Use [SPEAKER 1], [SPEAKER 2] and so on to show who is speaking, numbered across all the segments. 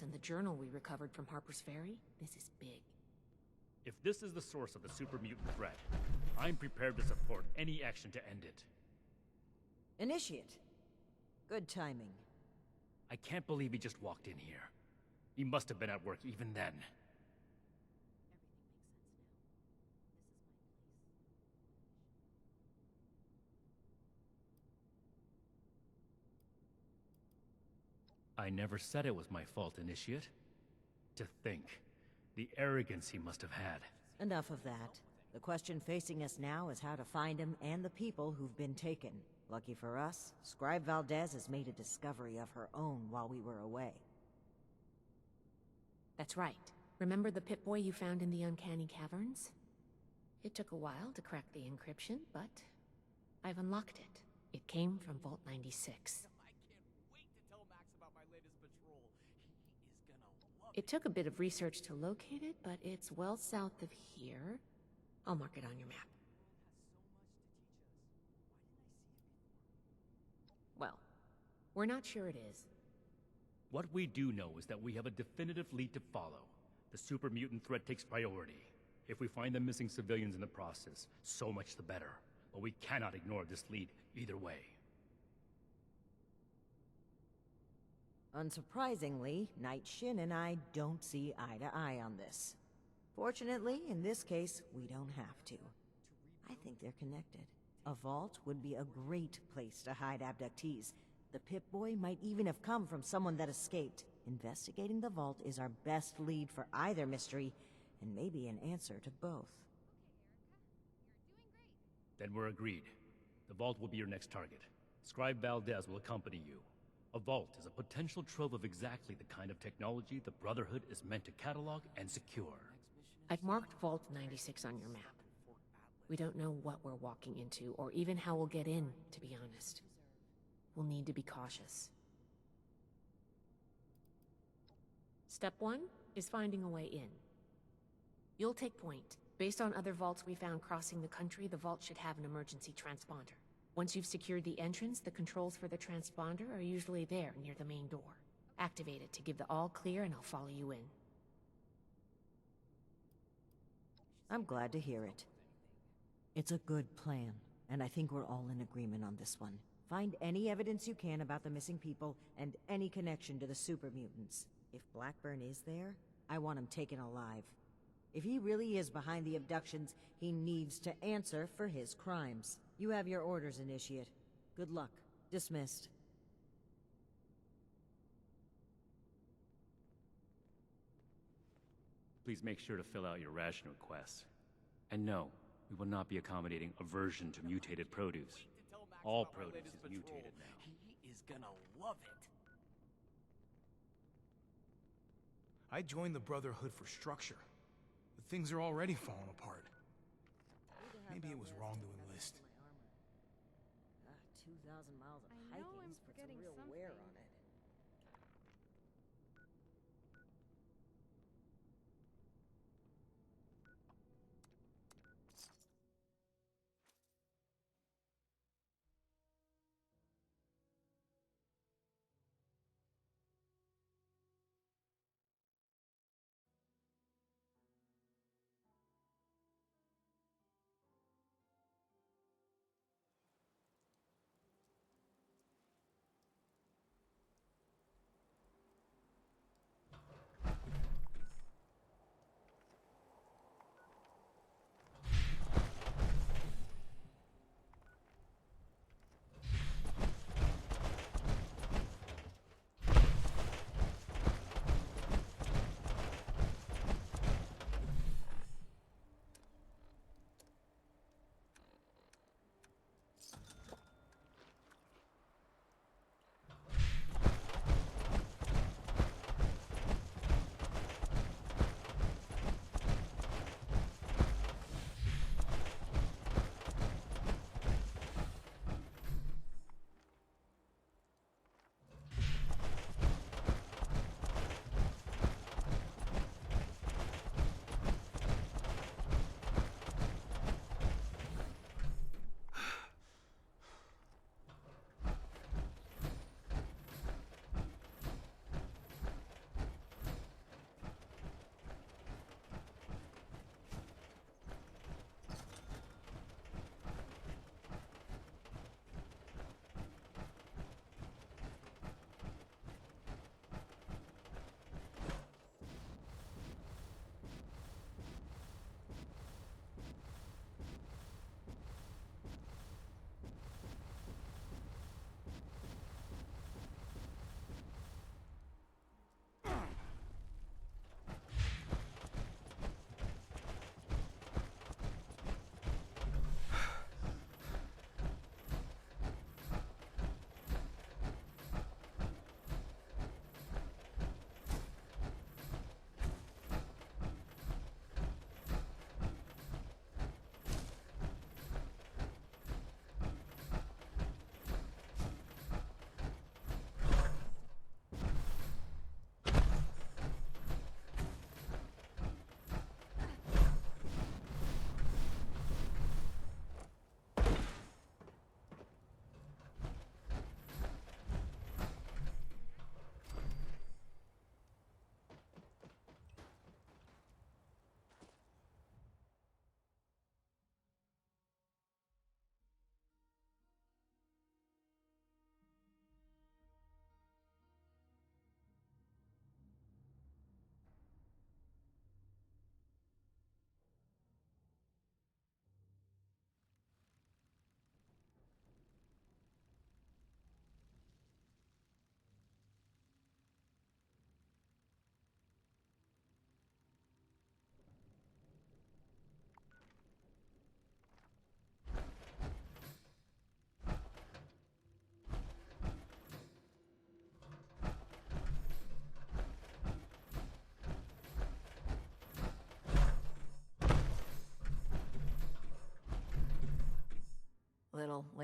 [SPEAKER 1] Valdez and the journal we recovered from Harper's Ferry, this is big.
[SPEAKER 2] If this is the source of the super mutant threat, I'm prepared to support any action to end it.
[SPEAKER 3] Initiate. Good timing.
[SPEAKER 2] I can't believe he just walked in here. He must have been at work even then. I never said it was my fault, Initiate. To think, the arrogance he must have had.
[SPEAKER 3] Enough of that. The question facing us now is how to find him and the people who've been taken. Lucky for us, Scribe Valdez has made a discovery of her own while we were away.
[SPEAKER 1] That's right. Remember the Pip-Boy you found in the Uncanny Caverns? It took a while to crack the encryption, but I've unlocked it. It came from Vault 96. It took a bit of research to locate it, but it's well south of here. I'll mark it on your map. Well, we're not sure it is.
[SPEAKER 2] What we do know is that we have a definitive lead to follow. The super mutant threat takes priority. If we find the missing civilians in the process, so much the better. But we cannot ignore this lead either way.
[SPEAKER 3] Unsurprisingly, Night Shin and I don't see eye to eye on this. Fortunately, in this case, we don't have to. I think they're connected. A vault would be a great place to hide abductees. The Pip-Boy might even have come from someone that escaped. Investigating the vault is our best lead for either mystery, and maybe an answer to both.
[SPEAKER 2] Then we're agreed. The vault will be your next target. Scribe Valdez will accompany you. A vault is a potential trove of exactly the kind of technology the Brotherhood is meant to catalog and secure.
[SPEAKER 1] I've marked Vault 96 on your map. We don't know what we're walking into, or even how we'll get in, to be honest. We'll need to be cautious. Step 1 is finding a way in. You'll take point. Based on other vaults we found crossing the country, the vault should have an emergency transponder. Once you've secured the entrance, the controls for the transponder are usually there, near the main door. Activate it to give the all clear and I'll follow you in.
[SPEAKER 3] I'm glad to hear it. It's a good plan, and I think we're all in agreement on this one. Find any evidence you can about the missing people and any connection to the super mutants. If Blackburn is there, I want him taken alive. If he really is behind the abductions, he needs to answer for his crimes. You have your orders, Initiate. Good luck. Dismissed.
[SPEAKER 2] Please make sure to fill out your ration requests. And no, we will not be accommodating aversion to mutated produce. All produce is mutated now.
[SPEAKER 4] He is gonna love it.
[SPEAKER 5] I joined the Brotherhood for structure, but things are already falling apart. Maybe it was wrong to enlist.
[SPEAKER 3] 2,000 miles of
[SPEAKER 6] I know
[SPEAKER 3] hiking
[SPEAKER 6] I'm
[SPEAKER 3] puts some
[SPEAKER 6] forgetting
[SPEAKER 3] real
[SPEAKER 6] something.
[SPEAKER 3] wear on it.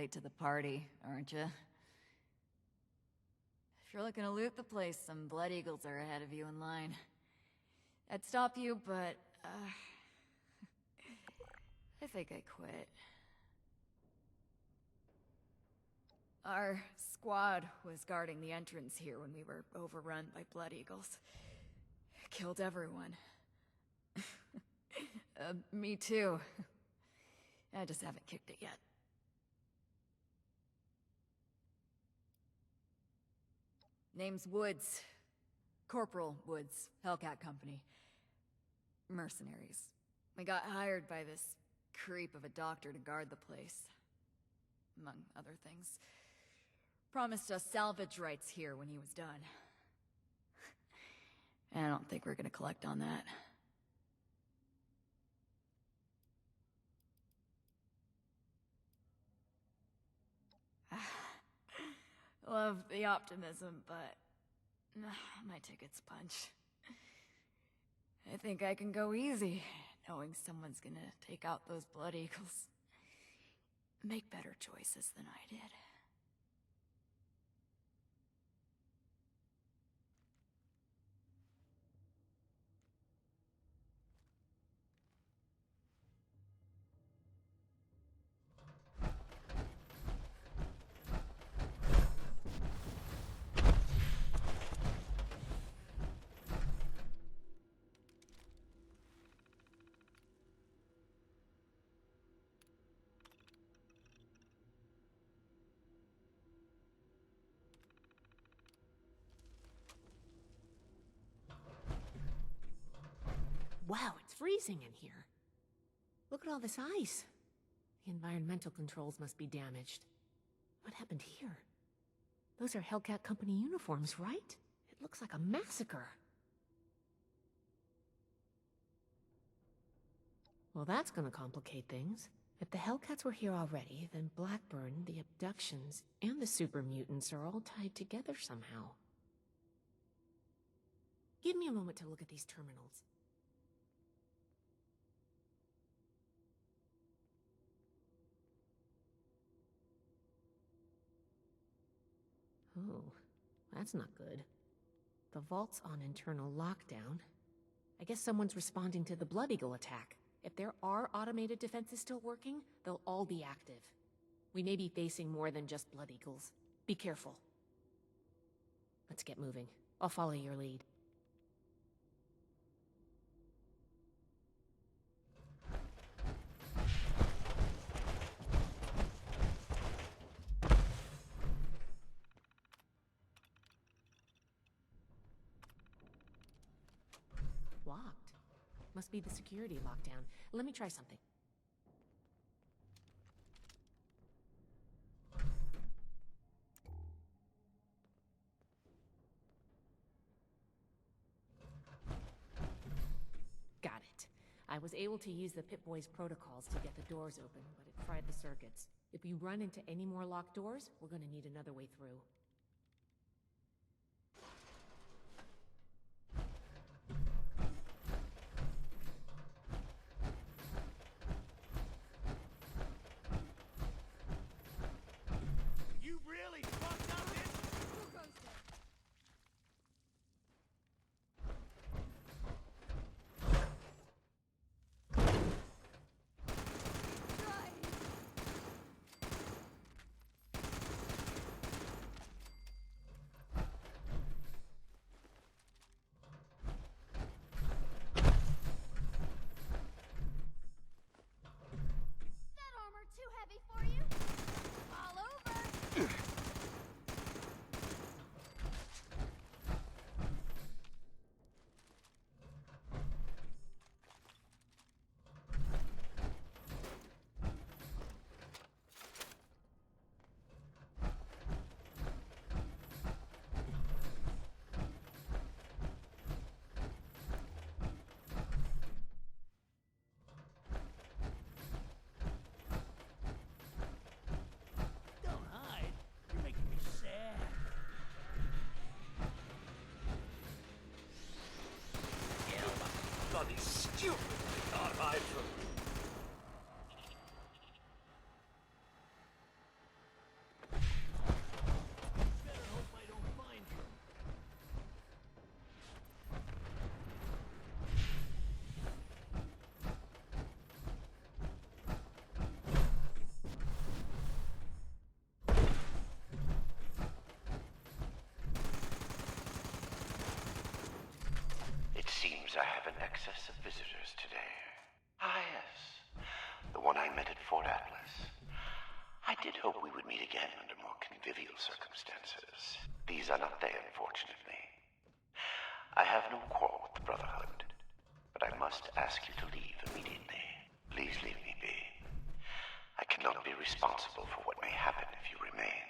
[SPEAKER 6] late to the party, aren't you? If you're looking to loot the place, some Blood Eagles are ahead of you in line. I'd stop you, but, I think I quit. Our squad was guarding the entrance here when we were overrun by Blood Eagles. Killed everyone. Me too. I just haven't kicked it yet. Name's Woods. Corporal Woods, Hellcat Company. Mercenaries. We got hired by this creep of a doctor to guard the place. Among other things. Promised us salvage rights here when he was done. And I don't think we're gonna collect on that. Love the optimism, but my ticket's punch. I think I can go easy, knowing someone's gonna take out those Blood Eagles. Make better choices than I did.
[SPEAKER 1] Wow, it's freezing in here. Look at all this ice. The environmental controls must be damaged. What happened here? Those are Hellcat Company uniforms, right? It looks like a massacre. Well, that's gonna complicate things. If the Hellcats were here already, then Blackburn, the abductions, and the super mutants are all tied together somehow. Give me a moment to look at these terminals. Oh, that's not good. The vault's on internal lockdown. I guess someone's responding to the Blood Eagle attack. If there are automated defenses still working, they'll all be active. We may be facing more than just Blood Eagles. Be careful. Let's get moving. I'll follow your lead. Locked. Must be the security lockdown. Let me try something. Got it. I was able to use the Pip-Boy's protocols to get the doors open, but it fried the circuits. If we run into any more locked doors, we're gonna need another way through.
[SPEAKER 4] You really fucked up this?
[SPEAKER 7] That armor too heavy for you? All over!
[SPEAKER 4] Don't hide. You're making me sad.
[SPEAKER 8] You bloody stupid! Can't hide from
[SPEAKER 9] I have an excess of visitors today. Ah, yes. The one I met at Fort Atlas. I did hope we would meet again under more convivial circumstances. These are not they, unfortunately. I have no quarrel with the Brotherhood, but I must ask you to leave immediately. Please leave me be. I cannot be responsible for what may happen if you remain.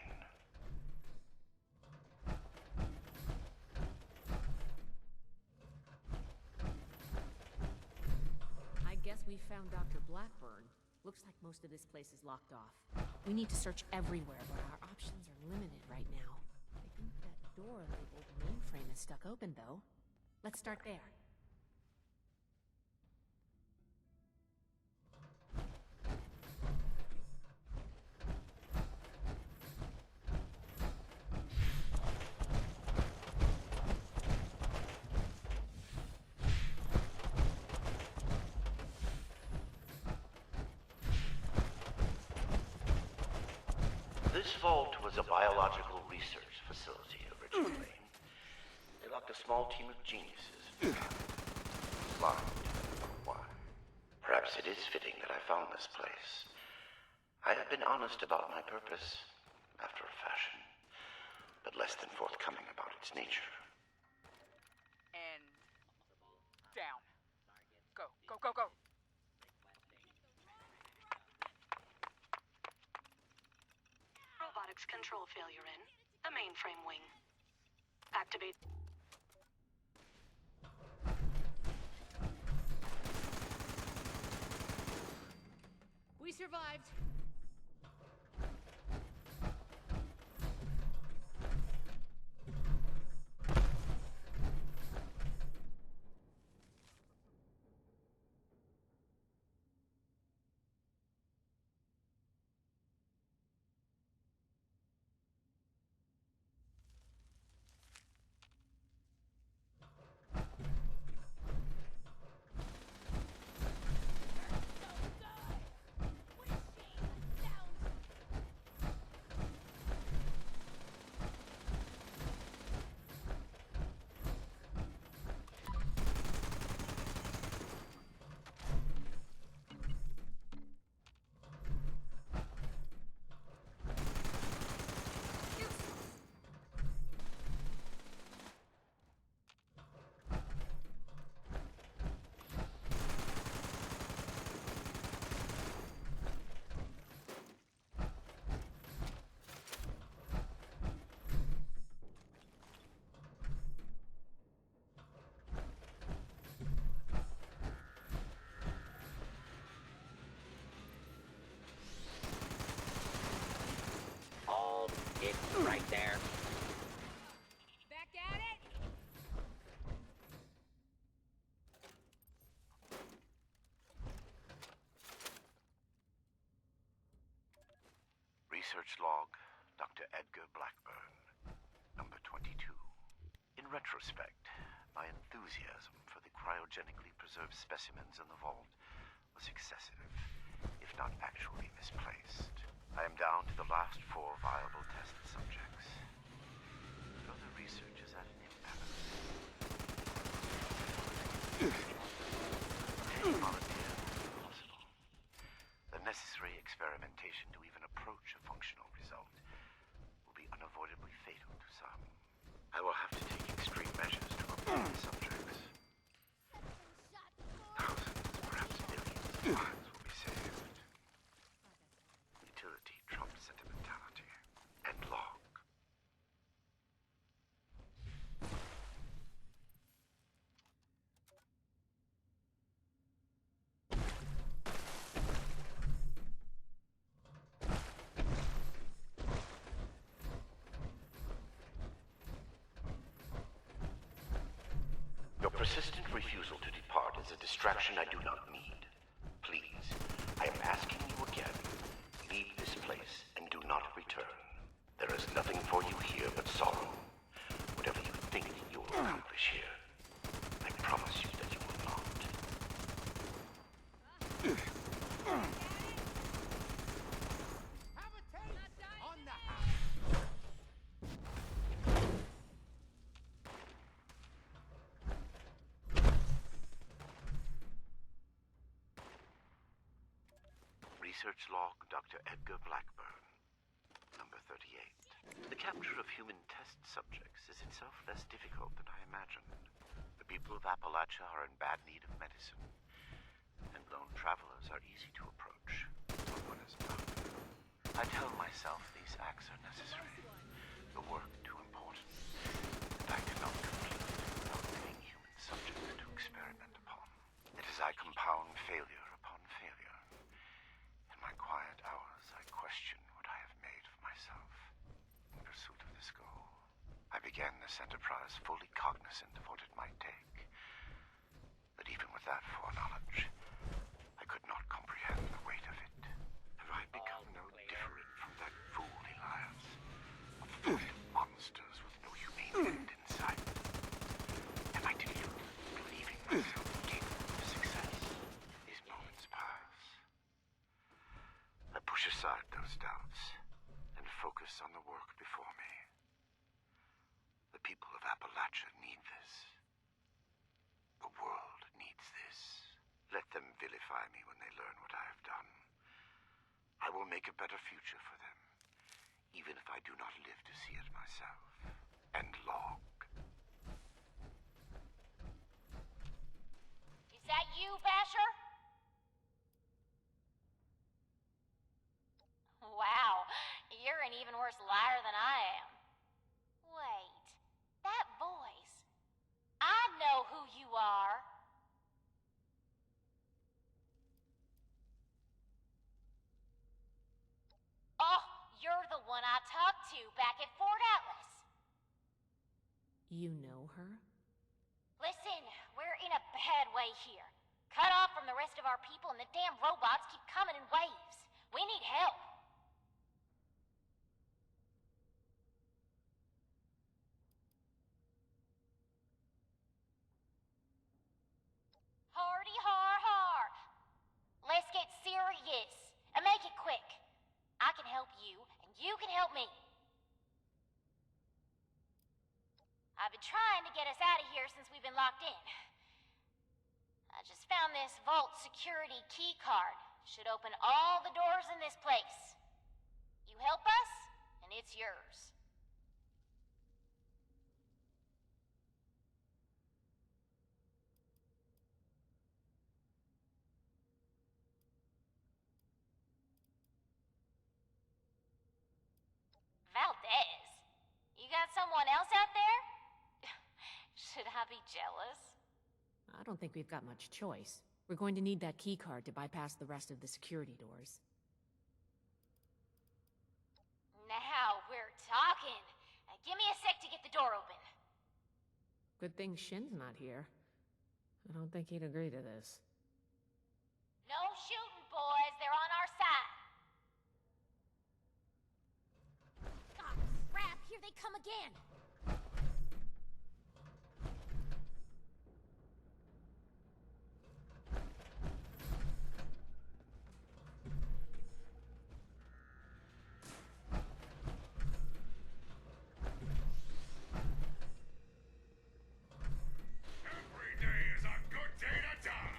[SPEAKER 1] I guess we found Dr. Blackburn. Looks like most of this place is locked off. We need to search everywhere, but our options are limited right now. I think that door labeled mainframe is stuck open, though. Let's start there.
[SPEAKER 9] This vault was a biological research facility originally. They locked a small team of geniuses. Blind. Why? Perhaps it is fitting that I found this place. I have been honest about my purpose, after a fashion, but less than forthcoming about its nature.
[SPEAKER 10] And down. Go, go, go, go.
[SPEAKER 11] Robotics control failure in the mainframe wing. Activate.
[SPEAKER 1] We survived.
[SPEAKER 8] It's right there.
[SPEAKER 10] Back at it!
[SPEAKER 9] Research log, Dr. Edgar Blackburn, number 22. In retrospect, my enthusiasm for the cryogenically preserved specimens in the vault was excessive, if not actually misplaced. I am down to the last 4 viable test subjects. Further research is at an impasse. Any volunteer is possible. The necessary experimentation to even approach a functional result will be unavoidably fatal to some. I will have to take extreme measures to remove the subjects. Thousands, perhaps millions of lives will be saved. Utility trumps sentimentality. End log. Your persistent refusal to depart is a distraction I do not need. Please, I am asking you again. Leave this place and do not return. There is nothing for you here but sorrow. Whatever you think you will accomplish here, I promise you that you will not.
[SPEAKER 4] Have a taste on the house.
[SPEAKER 9] Research log, Dr. Edgar Blackburn, number 38. The capture of human test subjects is itself less difficult than I imagined. The people of Appalachia are in bad need of medicine, and lone travelers are easy to approach. No one is about them. I tell myself these acts are necessary, the work too important, and I cannot complete without living human subjects to experiment upon. It is I compound failure upon failure. In my quiet hours, I question what I have made of myself in pursuit of this goal. I began this enterprise fully cognizant of what it might take. But even with that foreknowledge, I could not comprehend the weight of it. Have I become no different from that fool Elias? A fleet of monsters with no humane end in sight. Am I deluded, believing myself capable of success? These moments pass. I push aside those doubts and focus on the work before me. The people of Appalachia need this. The world needs this. Let them vilify me when they learn what I have done. I will make a better future for them, even if I do not live to see it myself. And log.
[SPEAKER 7] Is that you, Basher? Wow, you're an even worse liar than I am. Wait, that voice. I know who you are. Oh, you're the one I talked to back at Fort Atlas.
[SPEAKER 1] You know her?
[SPEAKER 7] Listen, we're in a bad way here. Cut off from the rest of our people and the damn robots keep coming in waves. We need help. Hardy har har. Let's get serious and make it quick. I can help you and you can help me. I've been trying to get us out of here since we've been locked in. I just found this vault security key card. Should open all the doors in this place. You help us, and it's yours. Valdez? You got someone else out there? Should I be jealous?
[SPEAKER 1] I don't think we've got much choice. We're going to need that key card to bypass the rest of the security doors.
[SPEAKER 7] Now we're talking. Give me a sec to get the door open.
[SPEAKER 1] Good thing Shin's not here. I don't think he'd agree to this.
[SPEAKER 7] No shooting, boys. They're on our side. Ah, crap! Here they come again.
[SPEAKER 4] Every day is a good day to die!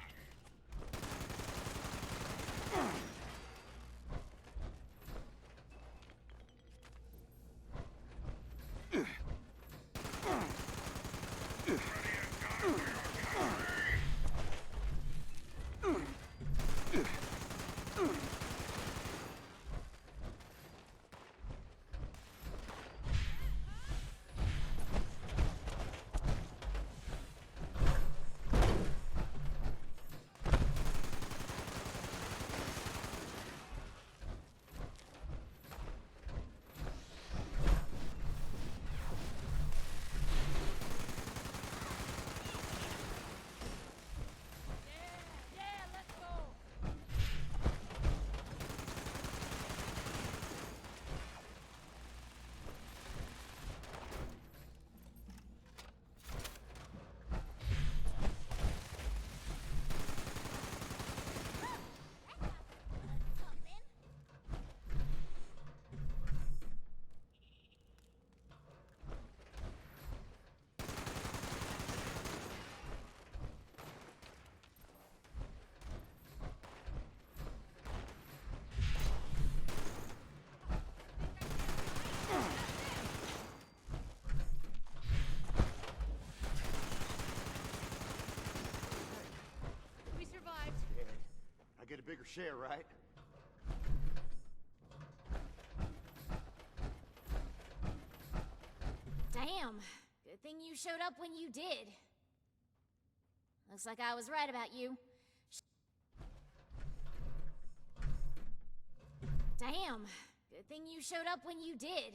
[SPEAKER 4] bigger share, right?
[SPEAKER 7] Damn. Good thing you showed up when you did. Looks like I was right about you. Damn. Good thing you showed up when you did.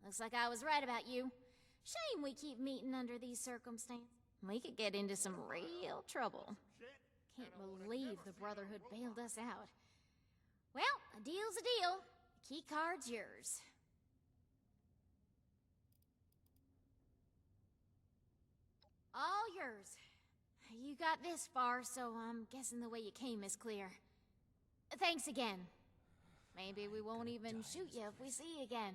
[SPEAKER 7] Looks like I was right about you. Shame we keep meeting under these circumstances. We could get into some real trouble. Can't believe the Brotherhood bailed us out. Well, a deal's a deal. The key card's yours. All yours. You got this far, so I'm guessing the way you came is clear. Thanks again. Maybe we won't even shoot you if we see you again.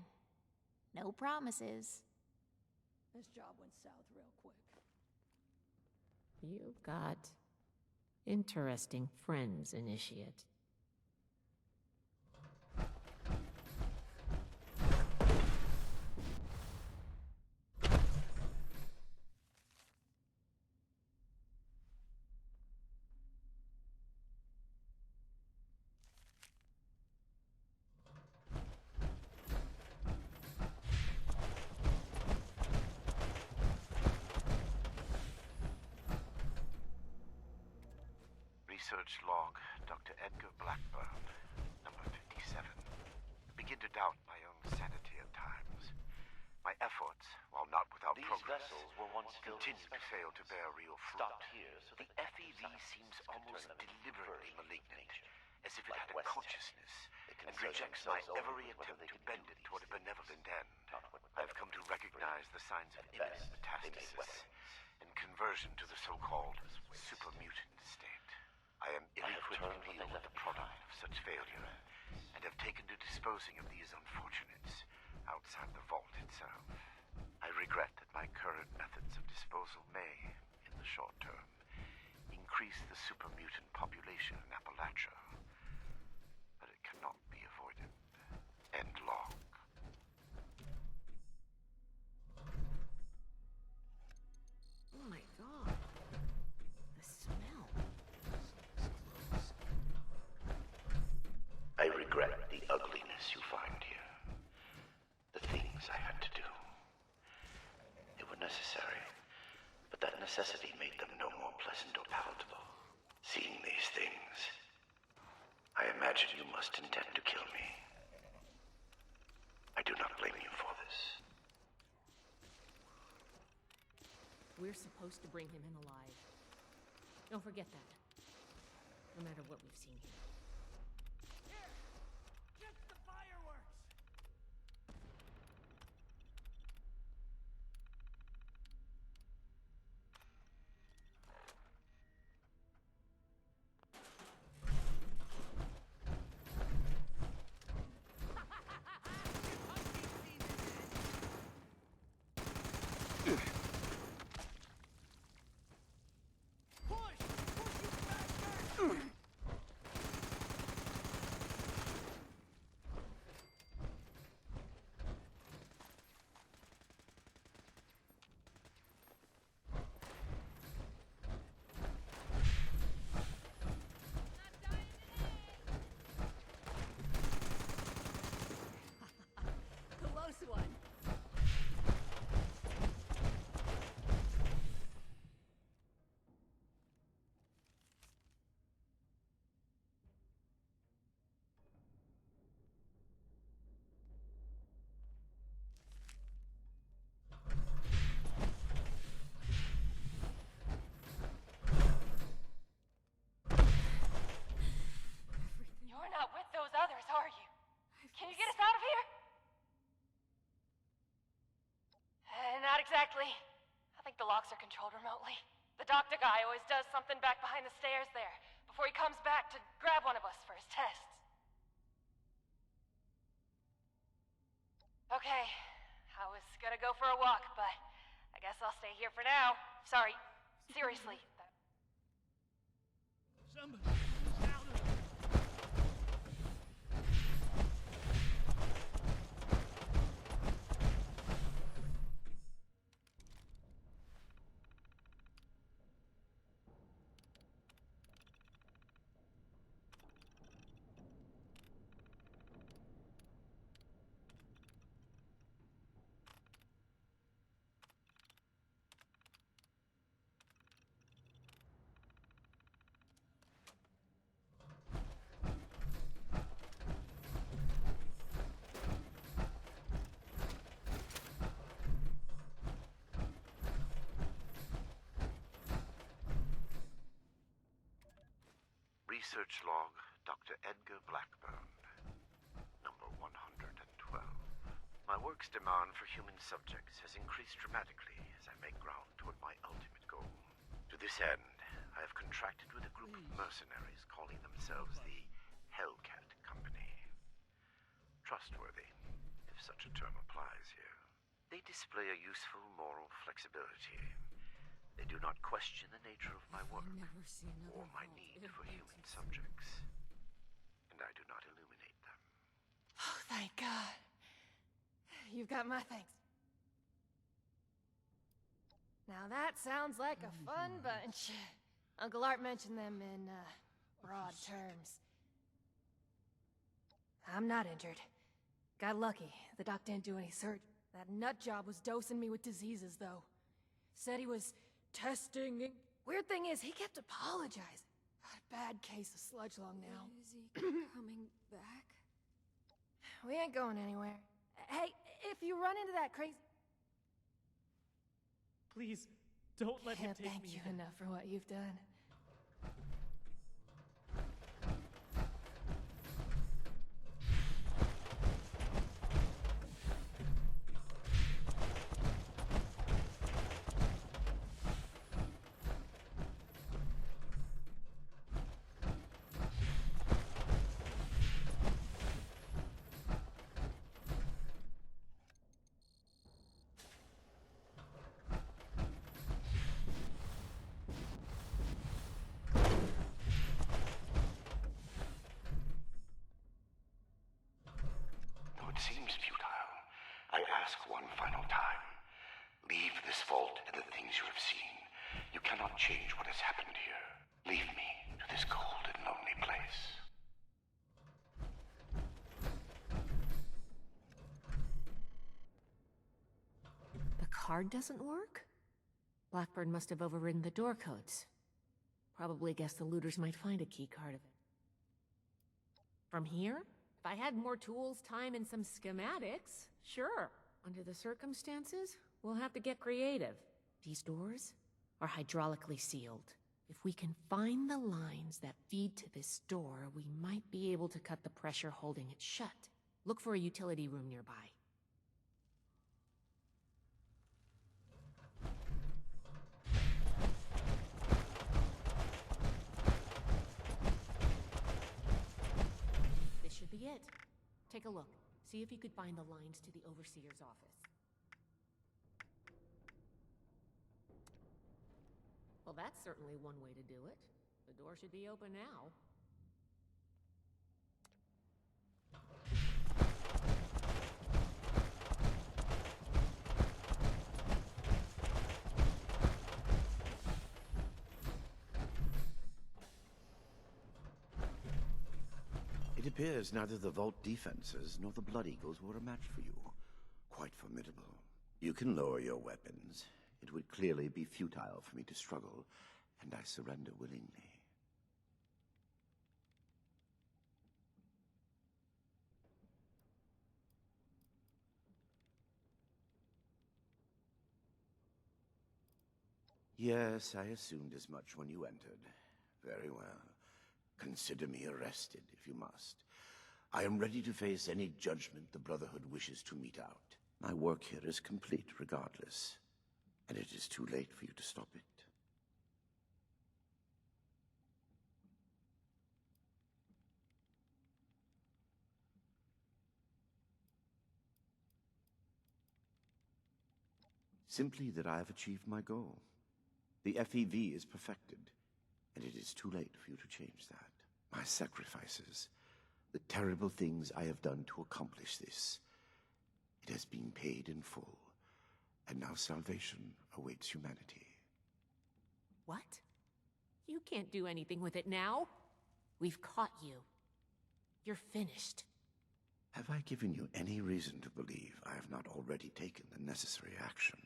[SPEAKER 7] No promises.
[SPEAKER 10] This job went south real quick.
[SPEAKER 1] You've got interesting friends, Initiate.
[SPEAKER 9] Research log, Dr. Edgar Blackburn, number 57. Begin to doubt my own sanity at times. My efforts, while not without progress, continue to fail to bear real fruit. The FEV seems almost deliberately malignant, as if it had a consciousness, and rejects my every attempt to bend it toward a benevolent end. I've come to recognize the signs of imminent metastasis and conversion to the so-called super-mutant state. I am irretrievably the product of such failure, and have taken to disposing of these unfortunates outside the vault itself. I regret that my current methods of disposal may, in the short term, increase the super-mutant population in Appalachia, but it cannot be avoided. End log.
[SPEAKER 1] Oh my god. The smell.
[SPEAKER 9] I regret the ugliness you find here. The things I had to do. They were necessary, but that necessity made them no more pleasant or palatable. Seeing these things, I imagine you must intend to kill me. I do not blame you for this.
[SPEAKER 1] We're supposed to bring him in alive. Don't forget that. No matter what we've seen here.
[SPEAKER 4] Just the fireworks!
[SPEAKER 10] Close one.
[SPEAKER 12] You're not with those others, are you? Can you get us out of here? Not exactly. I think the locks are controlled remotely. The doctor guy always does something back behind the stairs there, before he comes back to grab one of us for his tests. Okay, I was gonna go for a walk, but I guess I'll stay here for now. Sorry, seriously.
[SPEAKER 4] Somebody out of
[SPEAKER 9] Research log, Dr. Edgar Blackburn. Number 112. My work's demand for human subjects has increased dramatically as I make ground toward my ultimate goal. To this end, I have contracted with a group of mercenaries calling themselves the Hellcat Company. Trustworthy, if such a term applies here. They display a useful moral flexibility. They do not question the nature of my work or my need for human subjects. And I do not illuminate them.
[SPEAKER 12] Oh, thank God. You've got my thanks. Now that sounds like a fun bunch. Uncle Art mentioned them in, broad terms. I'm not injured. Got lucky. The doc didn't do any surgery. That nut job was dosing me with diseases, though. Said he was testing. Weird thing is, he kept apologizing. Bad case of sludge lung now.
[SPEAKER 6] Is he coming back?
[SPEAKER 12] We ain't going anywhere. Hey, if you run into that crazy...
[SPEAKER 13] Please, don't let him
[SPEAKER 12] Can't
[SPEAKER 13] take
[SPEAKER 12] thank
[SPEAKER 13] me.
[SPEAKER 12] you enough for what you've done.
[SPEAKER 9] Though it seems futile, I ask one final time. Leave this vault and the things you have seen. You cannot change what has happened here. Leave me to this cold and lonely place.
[SPEAKER 1] The card doesn't work? Blackburn must have overridden the door codes. Probably guessed the looters might find a key card of it. From here? If I had more tools, time, and some schematics, sure. Under the circumstances, we'll have to get creative. These doors are hydraulically sealed. If we can find the lines that feed to this door, we might be able to cut the pressure holding it shut. Look for a utility room nearby. This should be it. Take a look. See if you could find the lines to the Overseer's office. Well, that's certainly one way to do it. The door should be open now.
[SPEAKER 9] It appears neither the Vault defenses nor the Blood Eagles were a match for you. Quite formidable. You can lower your weapons. It would clearly be futile for me to struggle, and I surrender willingly. Yes, I assumed as much when you entered. Very well. Consider me arrested, if you must. I am ready to face any judgment the Brotherhood wishes to mete out. My work here is complete regardless, and it is too late for you to stop it. Simply that I have achieved my goal. The FEV is perfected, and it is too late for you to change that. My sacrifices, the terrible things I have done to accomplish this, it has been paid in full, and now salvation awaits humanity.
[SPEAKER 1] What? You can't do anything with it now. We've caught you. You're finished.
[SPEAKER 9] Have I given you any reason to believe I have not already taken the necessary action?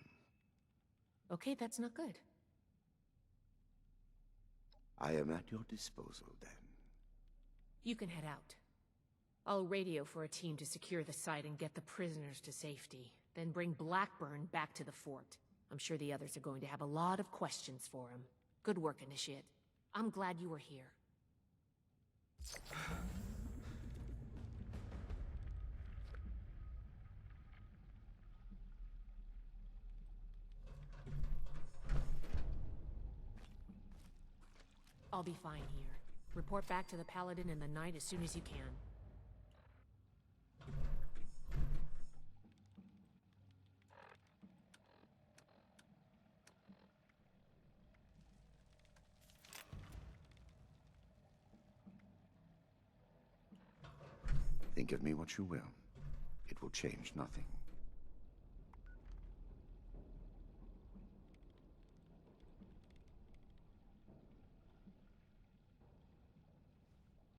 [SPEAKER 1] Okay, that's not good.
[SPEAKER 9] I am at your disposal, then.
[SPEAKER 1] You can head out. I'll radio for a team to secure the site and get the prisoners to safety. Then bring Blackburn back to the fort. I'm sure the others are going to have a lot of questions for him. Good work, Initiate. I'm glad you were here. I'll be fine here. Report back to the Paladin in the night as soon as you can.
[SPEAKER 9] Think of me what you will. It will change nothing.